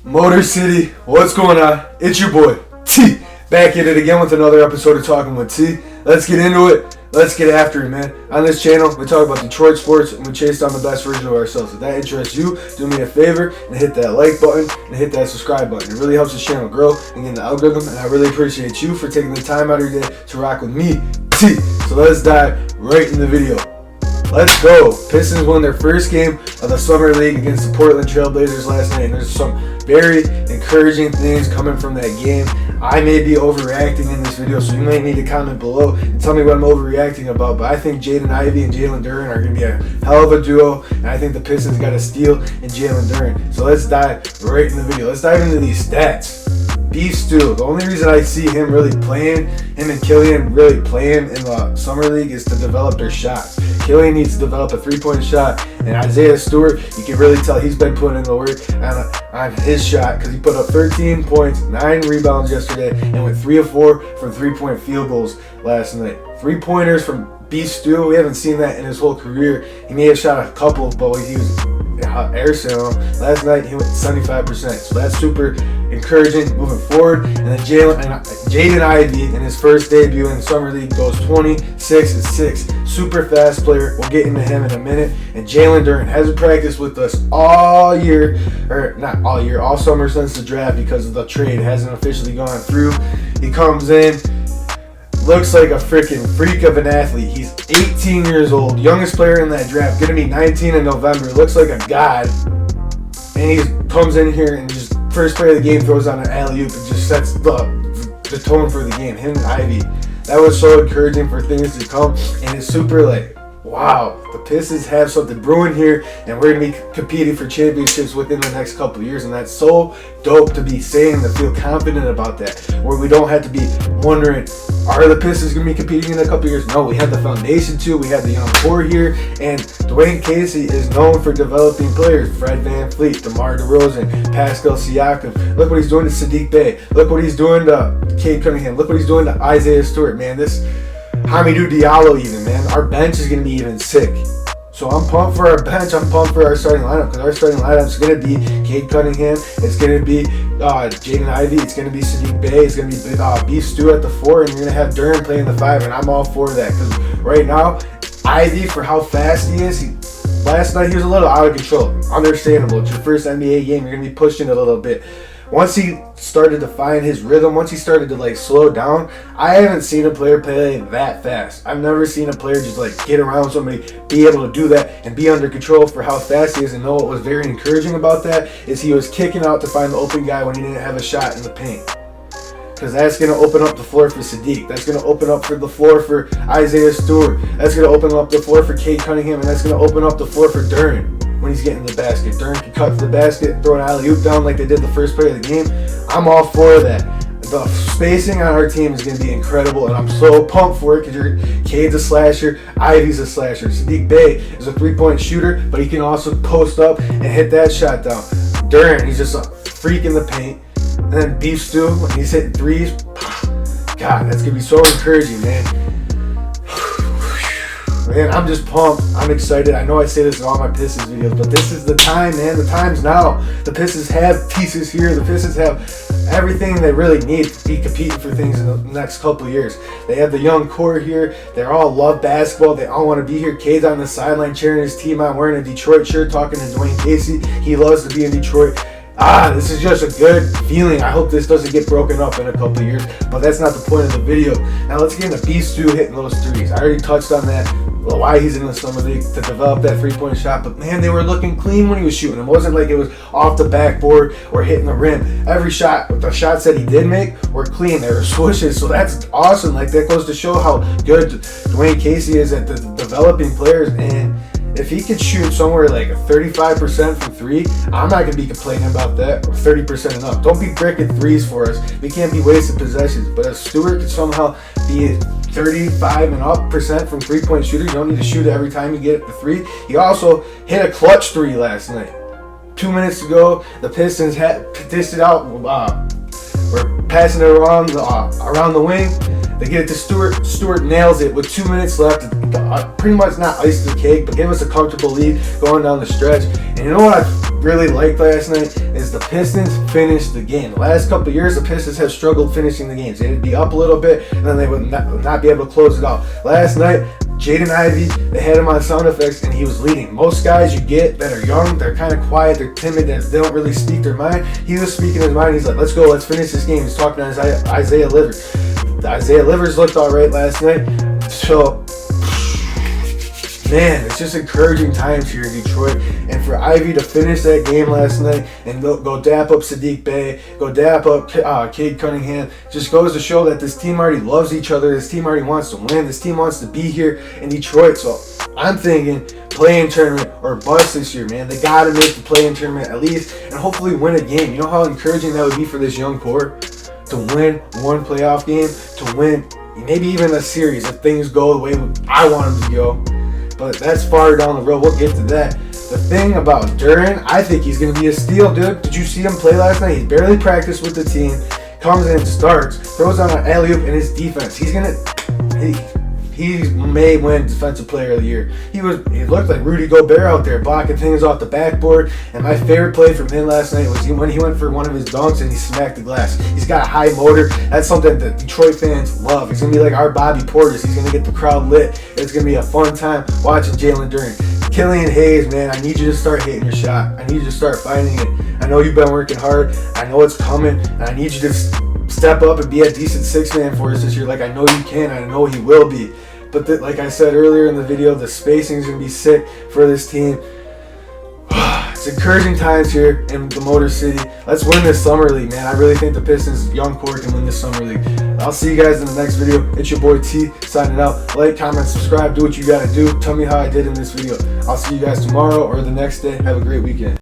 Motor City, what's going on? It's your boy, T, back at it again with another episode of Talking with T. Let's get into it. Let's get after it, man. On this channel, we talk about Detroit sports and we chase down the best version of ourselves. If that interests you, do me a favor and hit that like button and hit that subscribe button. It really helps the channel grow and get in the algorithm, and I really appreciate you for taking the time out of your day to rock with me, T. So let's dive right in the video. Let's go. Pistons won their first game of the Summer League against the Portland Trailblazers last night, and there's some very encouraging things coming from that game. I may be overreacting in this video, so you may need to comment below and tell me what I'm overreacting about, but I think Jaden Ivey and Jalen Duren are going to be a hell of a duo, and I think the Pistons got a steal in Jalen Duren. So let's dive right in the video. Let's dive into these stats. Beef Stew. The only reason I see him really playing, him and Killian really playing in the Summer League, is to develop their shots. Killian needs to develop a three-point shot, and Isaiah Stewart, you can really tell he's been putting in the work on his shot, because he put up 13 points, 9 rebounds yesterday, and went 3 of 4 from three-point field goals last night. 3-pointers from Beef Stew, we haven't seen that in his whole career. He may have shot a couple, but he was air sale. Last night he went 75%, so that's super encouraging moving forward. And then Jaden Ivey in his first debut in the Summer League goes 26-6. Super fast player. We'll get into him in a minute. And Jalen Duren hasn't practiced with us all year, or not all year, all summer since the draft because of the trade. Hasn't officially gone through. He comes in, looks like a freaking freak of an athlete. He's 18 years old, youngest player in that draft, gonna be 19 in November. Looks like a god. And he comes in here and just first play of the game throws on an alley-oop and just sets the tone for the game. Him and Ivy. That was so encouraging for things to come, and it's super like, wow, the Pistons have something brewing here, and we're going to be competing for championships within the next couple of years, and that's so dope to be saying, to feel confident about that, where we don't have to be wondering, are the Pistons going to be competing in a couple of years? No, we have the foundation to, we have the young core here, and Dwayne Casey is known for developing players. Fred VanVleet, DeMar DeRozan, Pascal Siakam. Look what he's doing to Sadiq Bey. Look what he's doing to Cade Cunningham. Look what he's doing to Isaiah Stewart, man. This Hamidou Diallo even, man. Our bench is going to be even sick. So I'm pumped for our bench. I'm pumped for our starting lineup, because our starting lineup is going to be Cade Cunningham. It's going to be Jaden Ivey. It's going to be Sadiq Bey. It's going to be Beef Stew at the 4, and you're going to have Duren playing the 5, and I'm all for that, because right now, Ivey, for how fast he is, last night he was a little out of control. Understandable. It's your first NBA game. You're going to be pushing it a little bit. Once he started to find his rhythm, once he started to slow down, I haven't seen a player play that fast. I've never seen a player just get around somebody, be able to do that, and be under control for how fast he is. And know what was very encouraging about that is he was kicking out to find the open guy when he didn't have a shot in the paint. Because that's going to open up the floor for Sadiq. That's going to open up the floor for Isaiah Stewart. That's going to open up the floor for Cade Cunningham, and that's going to open up the floor for Duren. When he's getting the basket, Duren can cut to the basket and throw an alley-oop down like they did the first play of the game. I'm all for that. The spacing on our team is going to be incredible, and I'm so pumped for it, because Cade's a slasher, Ivy's a slasher. Sadiq Bey is a three-point shooter, but he can also post up and hit that shot down. Duren, he's just a freak in the paint. And then Beef Stew, when he's hitting threes, God, that's going to be so encouraging, man. Man, I'm just pumped. I'm excited. I know I say this in all my Pistons videos, but this is the time, man. The time's now. The Pistons have pieces here. The Pistons have everything they really need to be competing for things in the next couple of years. They have the young core here. They all love basketball. They all want to be here. Cade's on the sideline cheering his team on, wearing a Detroit shirt, talking to Dwayne Casey. He loves to be in Detroit. This is just a good feeling. I hope this doesn't get broken up in a couple of years, but that's not the point of the video. Now let's get into Beef Stew hitting those threes. I already touched on that, why he's in the Summer League, to develop that three-point shot, but man, they were looking clean when he was shooting. It wasn't like it was off the backboard or hitting the rim. Every shot, the shots that he did make were clean. They were swooshes, so that's awesome. That goes to show how good Dwayne Casey is at developing players, and if he could shoot somewhere 35% from 3, I'm not going to be complaining about that, or 30% and up. Don't be bricking threes for us. We can't be wasting possessions. But if Stewart could somehow be 35 and up percent from three-point shooter, you don't need to shoot it every time you get the 3. He also hit a clutch 3 last night. 2 minutes ago, the Pistons had dished it out. We're passing it around the wing. They get it to Stewart. Stewart nails it with 2 minutes left. Pretty much not iced the cake, but gave us a comfortable lead going down the stretch. And you know what I really liked last night is the Pistons finished the game. The last couple of years, the Pistons have struggled finishing the games. They'd be up a little bit, and then they would not be able to close it out. Last night, Jaden Ivey, they had him on sound effects, and he was leading. Most guys you get that are young, they're kind of quiet, they're timid, they don't really speak their mind. He was speaking his mind. He's like, let's go, let's finish this game. He's talking to Isaiah Livers. Isaiah Livers looked all right last night. So, man, it's just encouraging times here in Detroit. And for Ivy to finish that game last night and go dap up Sadiq Bey, go dap up Cade Cunningham, just goes to show that this team already loves each other. This team already wants to win. This team wants to be here in Detroit. So I'm thinking play-in tournament or bust this year, man. They got to make the play-in tournament at least and hopefully win a game. You know how encouraging that would be for this young core? To win one playoff game, to win maybe even a series if things go the way I want them to go. But that's far down the road. We'll get to that. The thing about Duren, I think he's going to be a steal, dude. Did you see him play last night? He barely practiced with the team. Comes in, starts, throws on an alley-oop in his defense. He may win Defensive Player of the Year. He looked like Rudy Gobert out there blocking things off the backboard. And my favorite play from him last night was when he went for one of his dunks and he smacked the glass. He's got a high motor. That's something that Detroit fans love. He's going to be like our Bobby Portis. He's going to get the crowd lit. It's going to be a fun time watching Jalen Duren. Killian Hayes, man, I need you to start hitting your shot. I need you to start finding it. I know you've been working hard. I know it's coming. And I need you to step up and be a decent six-man for us this year like I know you can. I know he will be. But like I said earlier in the video, the spacing is going to be sick for this team. It's encouraging times here in the Motor City. Let's win this Summer League, man. I really think the Pistons' young core can win this Summer League. I'll see you guys in the next video. It's your boy T signing out. Like, comment, subscribe, do what you got to do. Tell me how I did in this video. I'll see you guys tomorrow or the next day. Have a great weekend.